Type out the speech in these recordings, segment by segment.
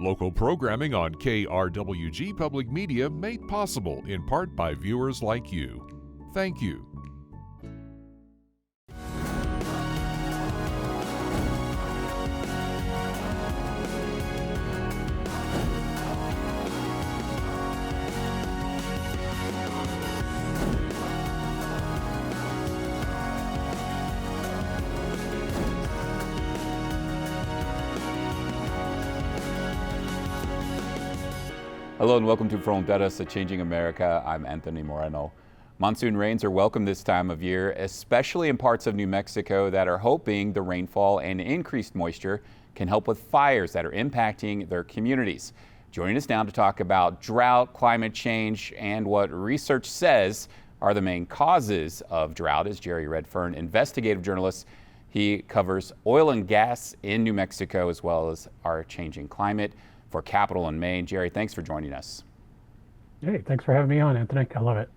Local programming on KRWG Public Media made possible in part by viewers like you. Thank you. Hello and welcome to Fronteras, a Changing America. I'm Anthony Moreno. Monsoon rains are welcome this time of year, especially in parts of New Mexico that are hoping the rainfall and increased moisture can help with fires that are impacting their communities. Joining us now to talk about drought, climate change, and what research says are the main causes of drought is Jerry Redfern, investigative journalist. He covers oil and gas in New Mexico as well as our changing climate for Capital in Maine. Jerry, thanks for joining us. Hey, thanks for having me on, Anthony. I love it.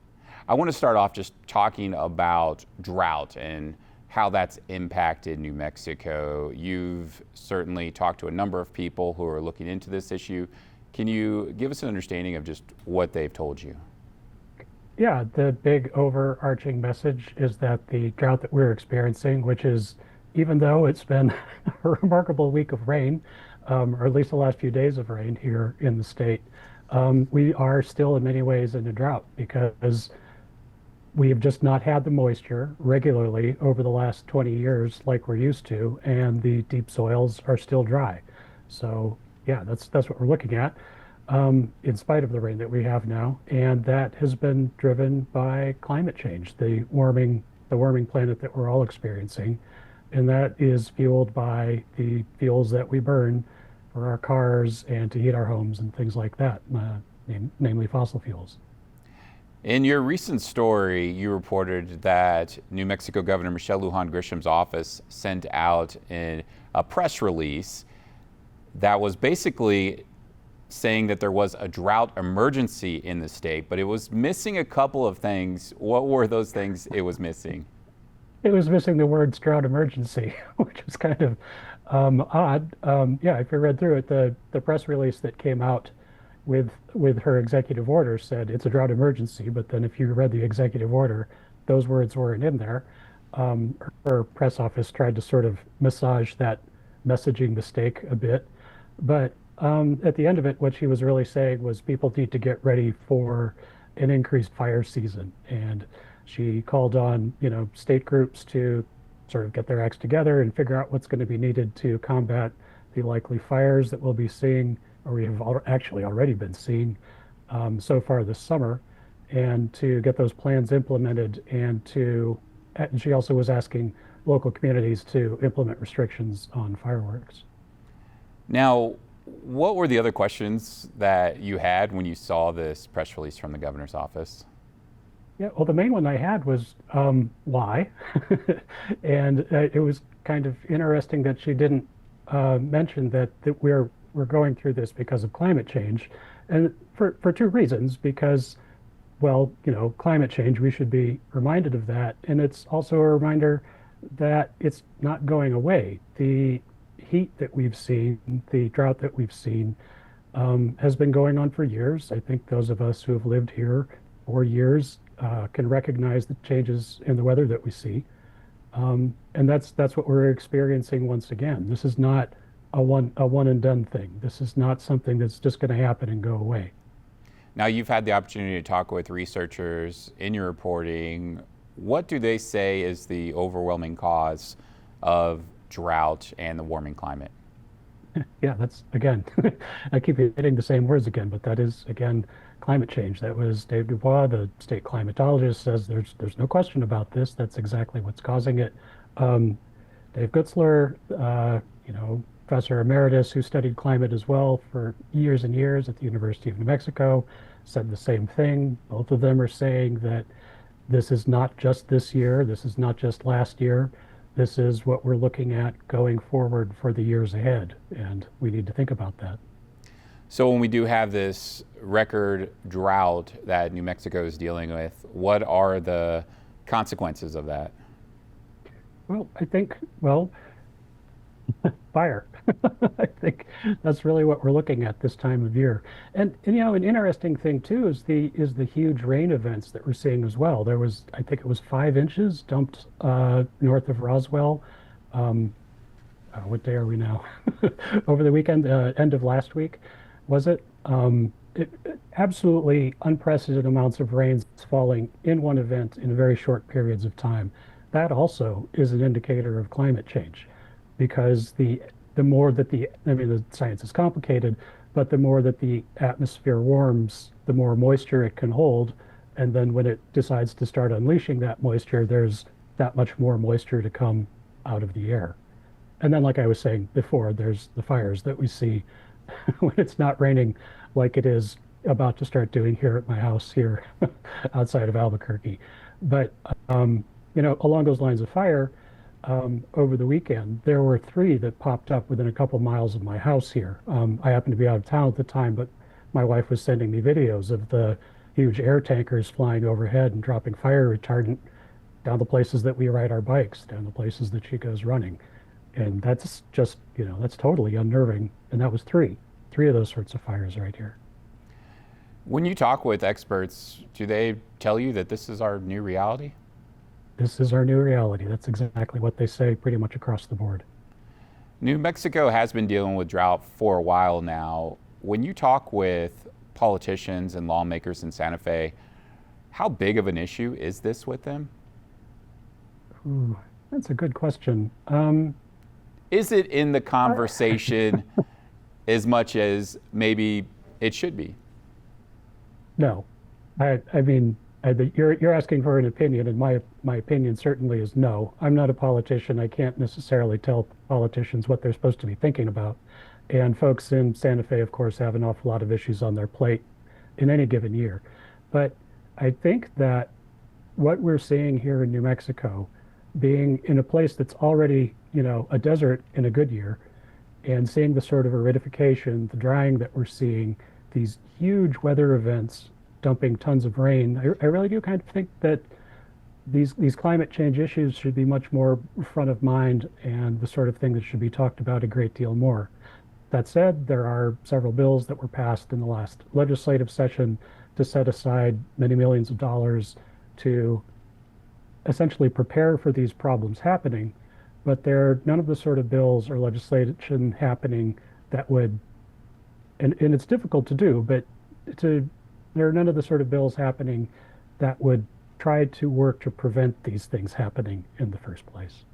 I want to start off just talking about drought and how that's impacted New Mexico. You've certainly talked to a number of people who are looking into this issue. Can you give us an understanding of just what they've told you? Yeah, the big overarching message is that the drought that we're experiencing, which is, even though it's been a remarkable week of rain, or at least the last few days of rain here in the state, we are still in many ways in a drought because we have just not had the moisture regularly over the last 20 years like we're used to, and the deep soils are still dry. So yeah, that's what we're looking at, in spite of the rain that we have now, and that has been driven by climate change, the warming planet that we're all experiencing, and that is fueled by the fuels that we burn for our cars and to heat our homes and things like that, namely fossil fuels. In your recent story, you reported that New Mexico Governor Michelle Lujan Grisham's office sent out a press release that was basically saying that there was a drought emergency in the state, but it was missing a couple of things. What were those things it was missing? It was missing the words drought emergency, which was kind of odd. Yeah, if you read through it, the press release that came out with her executive order said it's a drought emergency, but then if you read the executive order, those words weren't in there. Her press office tried to sort of massage that messaging mistake a bit, but at the end of it, what she was really saying was people need to get ready for an increased fire season, and she called on, state groups to sort of get their acts together and figure out what's going to be needed to combat the likely fires that we'll be seeing, or we have actually already been seeing so far this summer, and to get those plans implemented, and she also was asking local communities to implement restrictions on fireworks. Now, what were the other questions that you had when you saw this press release from the governor's office? Yeah, well, the main one I had was why, and it was kind of interesting that she didn't mention that we're going through this because of climate change, and for two reasons. Because, well, climate change, we should be reminded of that, and it's also a reminder that it's not going away. The heat that we've seen, the drought that we've seen, has been going on for years. I think those of us who have lived here for years can recognize the changes in the weather that we see, and that's what we're experiencing once again. This is not a one and done thing. This is not something that's just going to happen and go away. Now, you've had the opportunity to talk with researchers in your reporting. What do they say is the overwhelming cause of drought and the warming climate? Yeah, that's, again, I keep hitting the same words again, but that is, again, climate change. That was Dave Dubois, the state climatologist, says there's no question about this. That's exactly what's causing it. Dave Gutzler, professor emeritus who studied climate as well for years and years at the University of New Mexico, said the same thing. Both of them are saying that this is not just this year, this is not just last year. This is what we're looking at going forward for the years ahead, and we need to think about that. So when we do have this record drought that New Mexico is dealing with, what are the consequences of that? Well, I think, fire. I think that's really what we're looking at this time of year. And an interesting thing too is the huge rain events that we're seeing as well. There was, I think it was 5 inches dumped north of Roswell. Um, what day are we now? Over the weekend, end of last week, was it? Absolutely unprecedented amounts of rains falling in one event in very short periods of time. That also is an indicator of climate change, because the more that I mean, the science is complicated, but the more that the atmosphere warms, the more moisture it can hold, and then when it decides to start unleashing that moisture, there's that much more moisture to come out of the air. And then, like I was saying before, there's the fires that we see when it's not raining, like it is about to start doing here at my house here outside of Albuquerque. But along those lines of fire, over the weekend, there were three that popped up within a couple miles of my house here. I happened to be out of town at the time, but my wife was sending me videos of the huge air tankers flying overhead and dropping fire retardant down the places that we ride our bikes, down the places that she goes running. And that's just, that's totally unnerving. And that was three of those sorts of fires right here. When you talk with experts, do they tell you that this is our new reality? This is our new reality. That's exactly what they say pretty much across the board. New Mexico has been dealing with drought for a while now. When you talk with politicians and lawmakers in Santa Fe, how big of an issue is this with them? Ooh, that's a good question. Is it in the conversation as much as maybe it should be? No. I mean, you're asking for an opinion, and my opinion certainly is no. I'm not a politician. I can't necessarily tell politicians what they're supposed to be thinking about. And folks in Santa Fe, of course, have an awful lot of issues on their plate in any given year. But I think that what we're seeing here in New Mexico, being in a place that's already, a desert in a good year, and seeing the sort of aridification, the drying that we're seeing, these huge weather events dumping tons of rain, I really do kind of think that these climate change issues should be much more front of mind and the sort of thing that should be talked about a great deal more. That said, there are several bills that were passed in the last legislative session to set aside many millions of dollars to essentially prepare for these problems happening, but there are none of the sort of bills or legislation happening that would, and it's difficult to do, but there are none of the sort of bills happening that would try to work to prevent these things happening in the first place.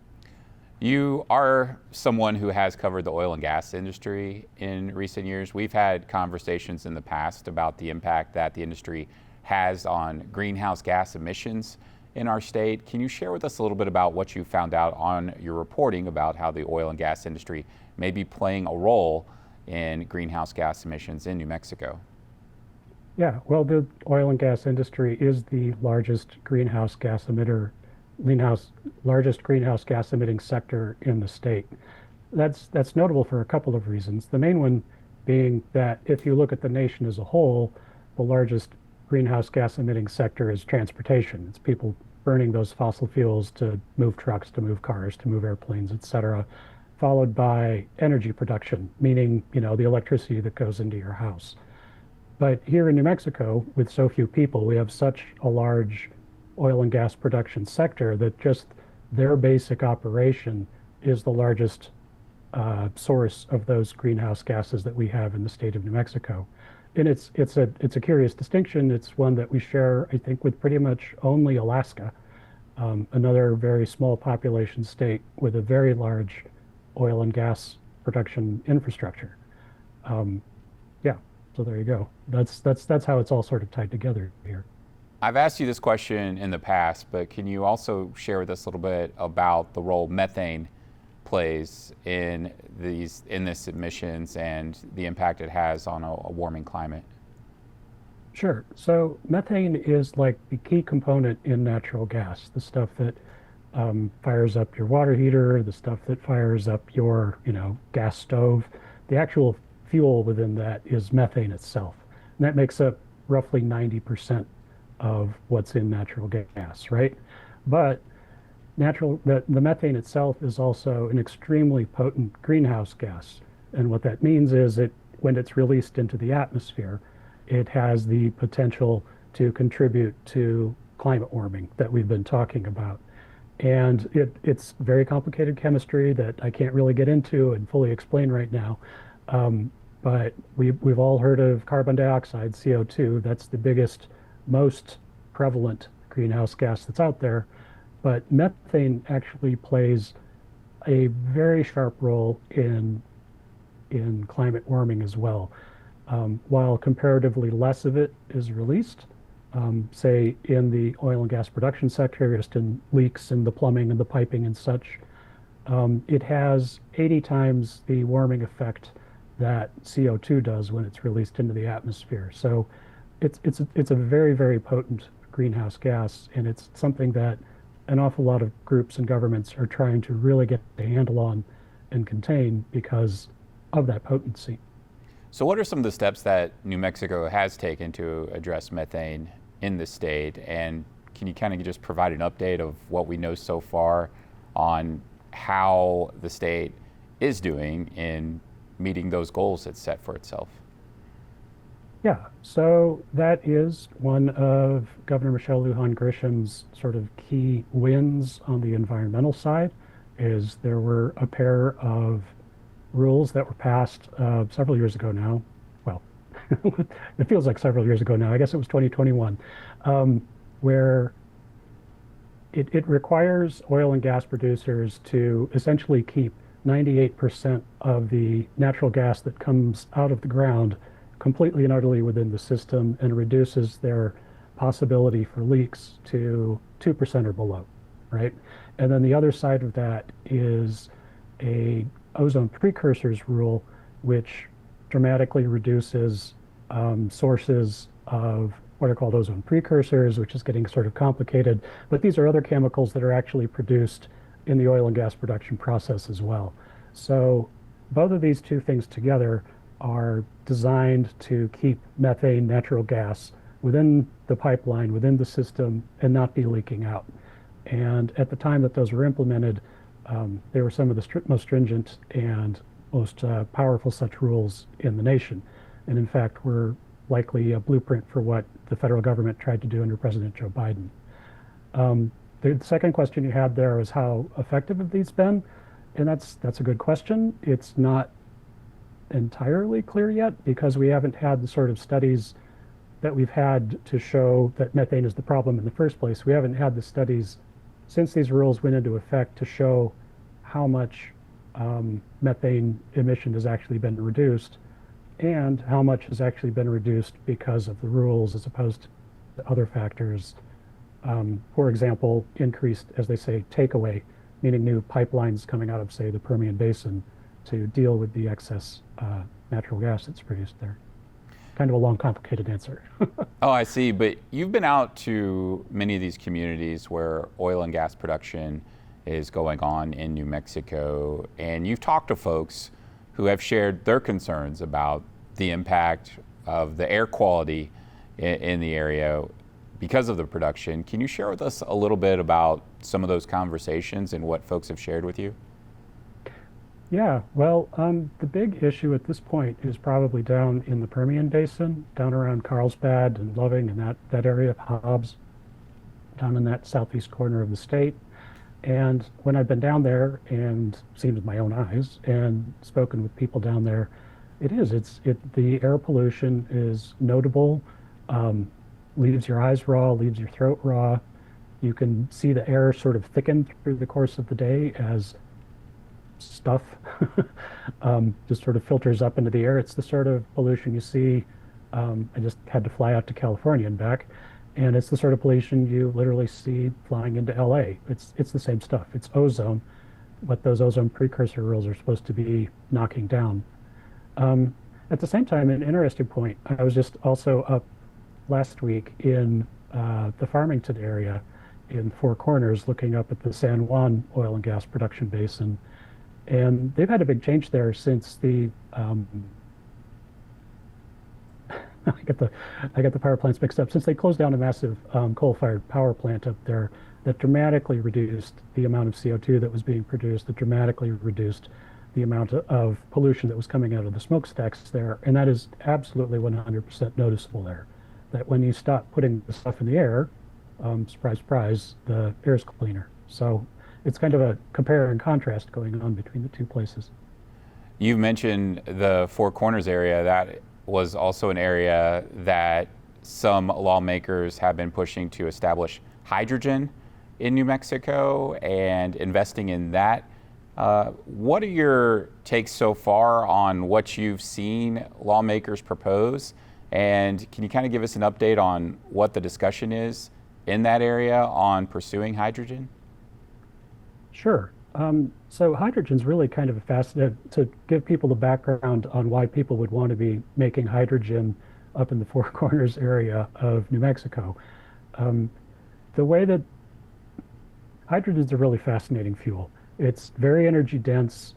You are someone who has covered the oil and gas industry in recent years. We've had conversations in the past about the impact that the industry has on greenhouse gas emissions in our state. Can you share with us a little bit about what you found out on your reporting about how the oil and gas industry may be playing a role in greenhouse gas emissions in New Mexico? Yeah, well, the oil and gas industry is the largest greenhouse gas emitting sector in the state. That's notable for a couple of reasons. The main one being that if you look at the nation as a whole, the largest greenhouse gas emitting sector is transportation. It's people burning those fossil fuels to move trucks, to move cars, to move airplanes, et cetera, followed by energy production, meaning, the electricity that goes into your house. But here in New Mexico, with so few people, we have such a large oil and gas production sector that just their basic operation is the largest source of those greenhouse gases that we have in the state of New Mexico. And it's a curious distinction. It's one that we share, I think, with pretty much only Alaska, another very small population state with a very large oil and gas production infrastructure. Yeah, so there you go. That's how it's all sort of tied together here. I've asked you this question in the past, but can you also share with us a little bit about the role methane plays in this emissions and the impact it has on a warming climate? Sure. So methane is like the key component in natural gas, the stuff that fires up your water heater, the stuff that fires up your, gas stove. The actual fuel within that is methane itself. And that makes up roughly 90% of what's in natural gas, right? But the methane itself is also an extremely potent greenhouse gas. And what that means is when it's released into the atmosphere, it has the potential to contribute to climate warming that we've been talking about. And it's very complicated chemistry that I can't really get into and fully explain right now. But we've all heard of carbon dioxide, CO2. That's the biggest, most prevalent greenhouse gas that's out there. But methane actually plays a very sharp role in climate warming as well. While comparatively less of it is released, say in the oil and gas production sector, just in leaks in the plumbing and the piping and such, it has 80 times the warming effect that CO2 does when it's released into the atmosphere. So it's a very, very potent greenhouse gas, and it's something that an awful lot of groups and governments are trying to really get a handle on and contain because of that potency. So what are some of the steps that New Mexico has taken to address methane in the state? And can you kind of just provide an update of what we know so far on how the state is doing in meeting those goals it's set for itself? Yeah, so that is one of Governor Michelle Lujan Grisham's sort of key wins on the environmental side, is there were a pair of rules that were passed several years ago now. Well, it feels like several years ago now. I guess it was 2021, where it requires oil and gas producers to essentially keep 98% of the natural gas that comes out of the ground completely and utterly within the system, and reduces their possibility for leaks to 2% or below, right? And then the other side of that is a ozone precursors rule, which dramatically reduces sources of what are called ozone precursors, which is getting sort of complicated. But these are other chemicals that are actually produced in the oil and gas production process as well. So both of these two things together are designed to keep methane, natural gas, within the pipeline, within the system, and not be leaking out. And at the time that those were implemented, they were some of the most stringent and most powerful such rules in the nation. And in fact, were likely a blueprint for what the federal government tried to do under President Joe Biden. The second question you had there is how effective have these been? And that's a good question. It's not entirely clear yet because we haven't had the sort of studies that we've had to show that methane is the problem in the first place. We haven't had the studies since these rules went into effect to show how much methane emission has actually been reduced and how much has actually been reduced because of the rules as opposed to other factors. For example, increased, as they say, takeaway, meaning new pipelines coming out of, say, the Permian Basin to deal with the excess natural gas that's produced there. Kind of a long, complicated answer. Oh, I see. But you've been out to many of these communities where oil and gas production is going on in New Mexico, and you've talked to folks who have shared their concerns about the impact of the air quality in the area because of the production. Can you share with us a little bit about some of those conversations and what folks have shared with you? Yeah, well, the big issue at this point is probably down in the Permian Basin, down around Carlsbad and Loving and that area of Hobbs, down in that southeast corner of the state. And when I've been down there and seen with my own eyes and spoken with people down there, the air pollution is notable, leaves your eyes raw, leaves your throat raw. You can see the air sort of thicken through the course of the day as stuff just sort of filters up into the air. It's the sort of pollution you see. I just had to fly out to California and back, and it's the sort of pollution you literally see flying into LA. It's the same stuff. It's ozone, what those ozone precursor rules are supposed to be knocking down. At the same time, an interesting point, I was just also up last week in the Farmington area in Four Corners looking up at the San Juan oil and gas production basin. And they've had a big change there since the I get the power plants mixed up. Since they closed down a massive coal-fired power plant up there that dramatically reduced the amount of CO2 that was being produced, that dramatically reduced the amount of pollution that was coming out of the smokestacks there. And that is absolutely 100% noticeable there. That when you stop putting the stuff in the air, surprise, surprise, the air's cleaner. So it's kind of a compare and contrast going on between the two places. You've mentioned the Four Corners area. That was also an area that some lawmakers have been pushing to establish hydrogen in New Mexico and investing in that. What are your takes so far on what you've seen lawmakers propose? And can you kind of give us an update on what the discussion is in that area on pursuing hydrogen? Sure. So hydrogen's really kind of a fascinating, to give people the background on why people would want to be making hydrogen up in the Four Corners area of New Mexico. The way that hydrogen is a really fascinating fuel. It's very energy dense.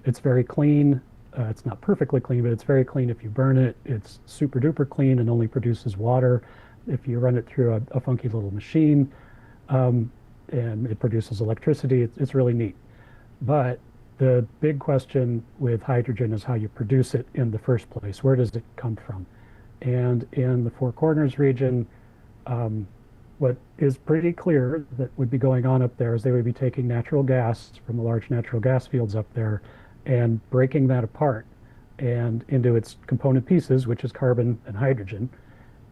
It's very clean. It's not perfectly clean, but it's very clean if you burn it. It's super duper clean and only produces water if you run it through a funky little machine. And it produces electricity. It's really neat. But the big question with hydrogen is how you produce it in the first place. Where does it come from? And in the Four Corners region, what is pretty clear that would be going on up there is they would be taking natural gas from the large natural gas fields up there and breaking that apart and into its component pieces, which is carbon and hydrogen.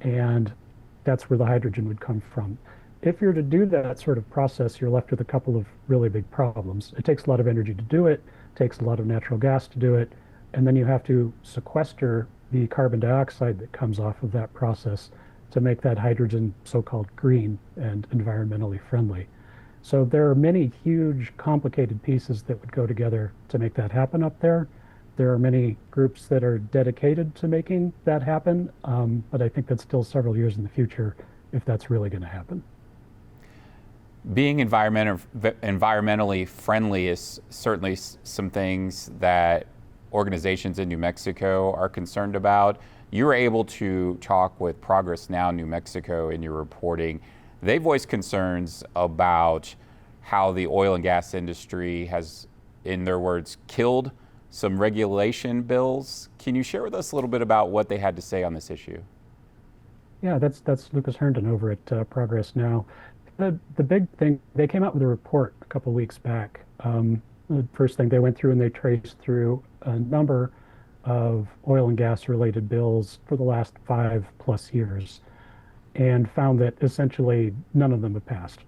And that's where the hydrogen would come from. If you're to do that sort of process, you're left with a couple of really big problems. It takes a lot of energy to do it, takes a lot of natural gas to do it, and then you have to sequester the carbon dioxide that comes off of that process to make that hydrogen so-called green and environmentally friendly. So there are many huge, complicated pieces that would go together to make that happen up there. There are many groups that are dedicated to making that happen, but I think that's still several years in the future if that's really going to happen. Being environmentally friendly is certainly some things that organizations in New Mexico are concerned about. You were able to talk with Progress Now New Mexico in your reporting. They voiced concerns about how the oil and gas industry has, in their words, killed some regulation bills. Can you share with us a little bit about what they had to say on this issue? Yeah, that's Lucas Herndon over at Progress Now. The big thing, they came out with a report a couple of weeks back. The first thing they went through and they traced through a number of oil and gas related bills for the last 5+ years and found that essentially none of them have passed.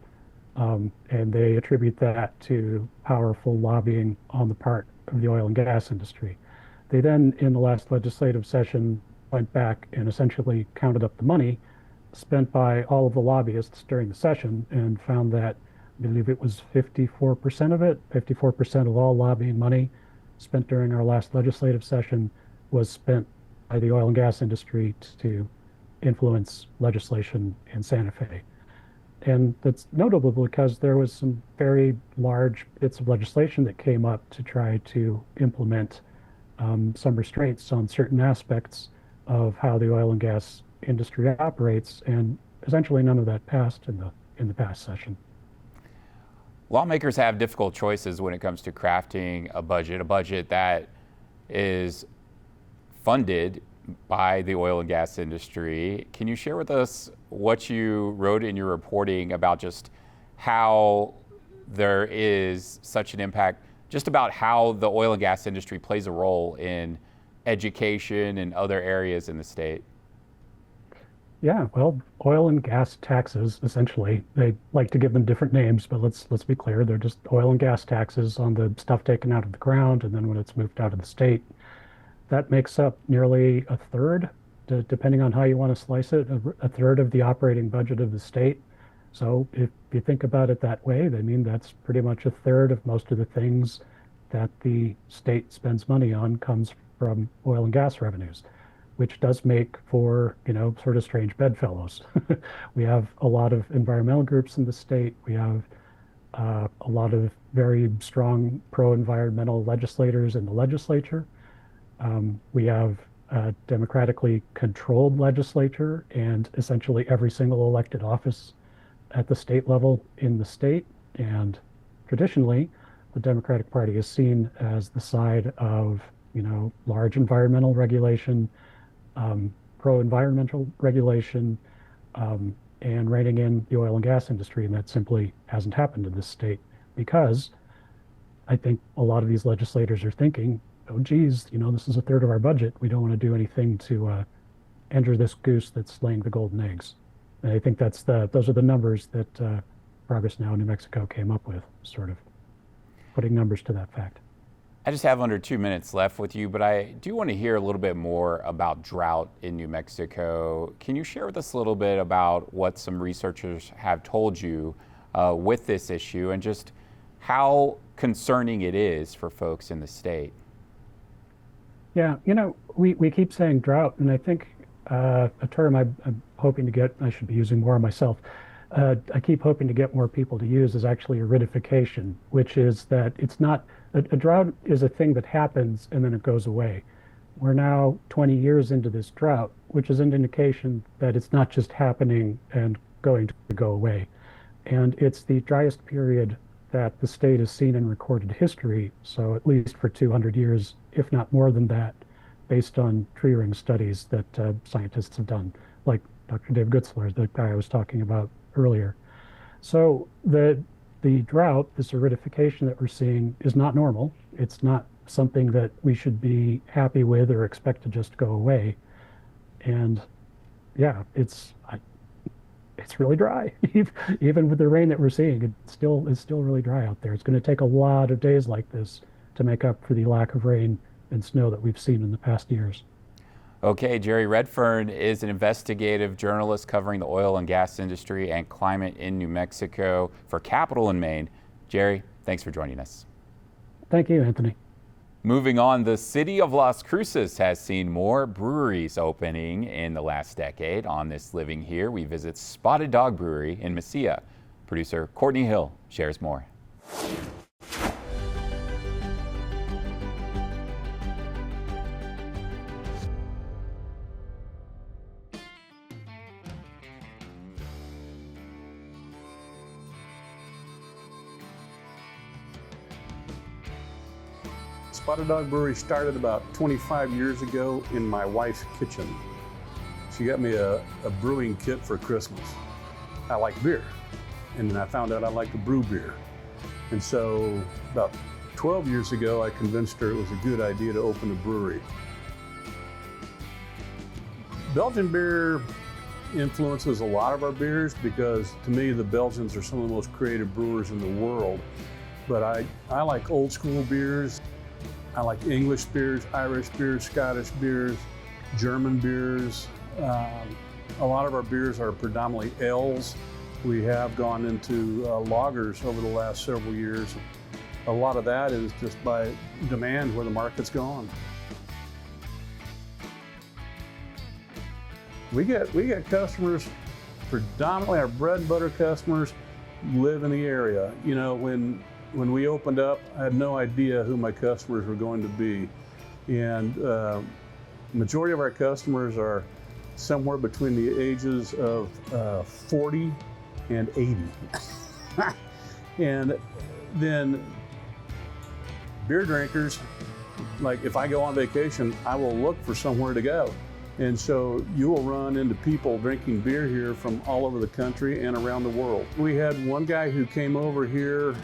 And they attribute that to powerful lobbying on the part of the oil and gas industry. They then, in the last legislative session, went back and essentially counted up the money spent by all of the lobbyists during the session and found that, I believe it was 54% of it, 54% of all lobbying money spent during our last legislative session was spent by the oil and gas industry to influence legislation in Santa Fe. And that's notable because there was some very large bits of legislation that came up to try to implement some restraints on certain aspects of how the oil and gas industry operates, and essentially none of that passed in the past session. Lawmakers have difficult choices when it comes to crafting a budget that is funded by the oil and gas industry. Can you share with us what you wrote in your reporting about just how there is such an impact, just about how the oil and gas industry plays a role in education and other areas in the state? Yeah, well, oil and gas taxes, essentially, they like to give them different names, but let's be clear, they're just oil and gas taxes on the stuff taken out of the ground, and then when it's moved out of the state, that makes up nearly a third, depending on how you want to slice it, a third of the operating budget of the state. So if you think about it that way, I mean, that's pretty much a third of most of the things that the state spends money on comes from oil and gas revenues, which does make for, sort of strange bedfellows. We have a lot of environmental groups in the state. We have a lot of very strong pro-environmental legislators in the legislature. We have a democratically controlled legislature, and essentially every single elected office at the state level in the state, and traditionally, the Democratic Party is seen as the side of, large environmental regulation, pro-environmental regulation, and reining in the oil and gas industry, and that simply hasn't happened in this state because I think a lot of these legislators are thinking, oh, geez, this is a third of our budget. We don't want to do anything to injure this goose that's laying the golden eggs. And I think those are the numbers that Progress Now New Mexico came up with, sort of putting numbers to that fact. I just have under 2 minutes left with you, but I do want to hear a little bit more about drought in New Mexico. Can you share with us a little bit about what some researchers have told you with this issue and just how concerning it is for folks in the state? Yeah, we keep saying drought, and I think a term I'm hoping to get, I should be using more myself, I keep hoping to get more people to use is actually aridification, which is that it's not, a drought is a thing that happens and then it goes away. We're now 20 years into this drought, which is an indication that it's not just happening and going to go away. And it's the driest period that the state has seen in recorded history, so at least for 200 years, if not more than that, based on tree ring studies that scientists have done, like Dr. Dave Gutzler, the guy I was talking about earlier. So the drought, this aridification that we're seeing, is not normal. It's not something that we should be happy with or expect to just go away. And yeah, it's really dry. Even with the rain that we're seeing, it's still really dry out there. It's going to take a lot of days like this to make up for the lack of rain and snow that we've seen in the past years. Okay, Jerry Redfern is an investigative journalist covering the oil and gas industry and climate in New Mexico for Capital in Maine. Jerry, thanks for joining us. Thank you, Anthony. Moving on, the city of Las Cruces has seen more breweries opening in the last decade. On this Living Here, we visit Spotted Dog Brewery in Mesilla. Producer Courtney Hill shares more. Spotted Dog Brewery started about 25 years ago in my wife's kitchen. She got me a brewing kit for Christmas. I like beer, and then I found out I like to brew beer. And so about 12 years ago, I convinced her it was a good idea to open a brewery. Belgian beer influences a lot of our beers because to me, the Belgians are some of the most creative brewers in the world. But I like old school beers. I like English beers, Irish beers, Scottish beers, German beers. A lot of our beers are predominantly ales. We have gone into lagers over the last several years. A lot of that is just by demand where the market's gone. We get customers, predominantly our bread and butter customers live in the area. When we opened up, I had no idea who my customers were going to be. And majority of our customers are somewhere between the ages of 40 and 80. And then beer drinkers, like if I go on vacation, I will look for somewhere to go. And so you will run into people drinking beer here from all over the country and around the world. We had one guy who came over here,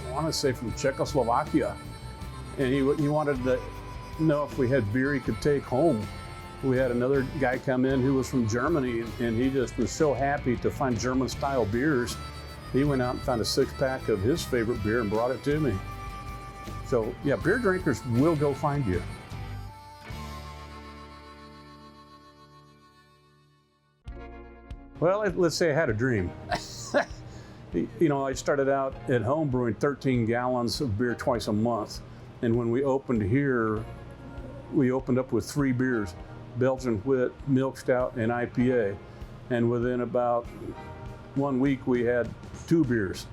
I want to say from Czechoslovakia, and he wanted to know if we had beer he could take home. We had another guy come in who was from Germany, and he just was so happy to find German-style beers. He went out and found a six-pack of his favorite beer and brought it to me. So yeah, beer drinkers will go find you. Well, let's say I had a dream. I started out at home brewing 13 gallons of beer twice a month. And when we opened here, we opened up with 3 beers, Belgian Wheat, Milk Stout, and IPA. And within about 1 week, we had 2 beers.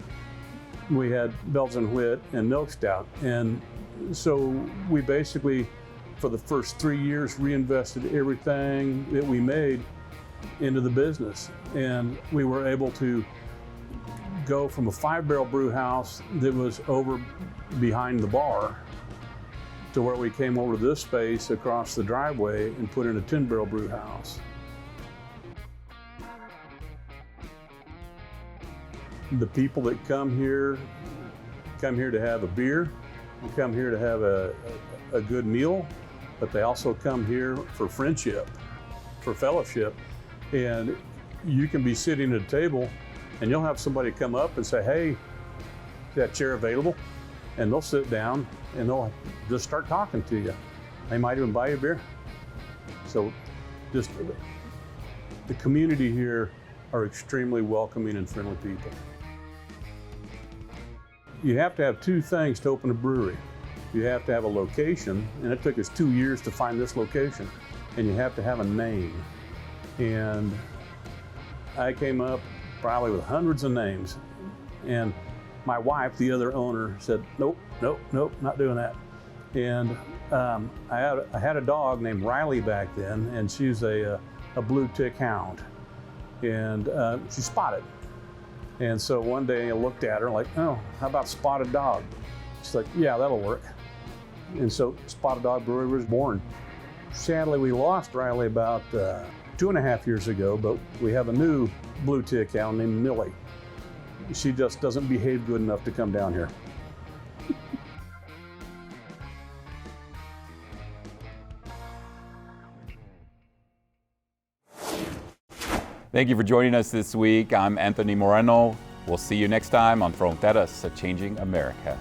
We had Belgian Wheat and Milk Stout. And so we basically, for the first 3 years, reinvested everything that we made into the business. And we were able to go from a 5-barrel brew house that was over behind the bar to where we came over to this space across the driveway and put in a 10-barrel brew house. The people that come here to have a beer, come here to have a good meal, but they also come here for friendship, for fellowship. And you can be sitting at a table and you'll have somebody come up and say, hey, is that chair available? And they'll sit down and they'll just start talking to you. They might even buy you a beer. So just the community here are extremely welcoming and friendly people. You have to have two things to open a brewery. You have to have a location, and it took us 2 years to find this location, and you have to have a name. And I came up probably with hundreds of names, and my wife, the other owner, said, nope, not doing that. And I had a dog named Riley back then, and she's a blue tick hound, and she's spotted. And so one day I looked at her like, oh, how about Spotted Dog? She's like, yeah, that'll work. And so Spotted Dog Brewery was born. Sadly, we lost Riley about 2.5 years ago, but we have a new blue tick hound named Millie. She just doesn't behave good enough to come down here. Thank you for joining us this week. I'm Anthony Moreno. We'll see you next time on Fronteras, Changing America.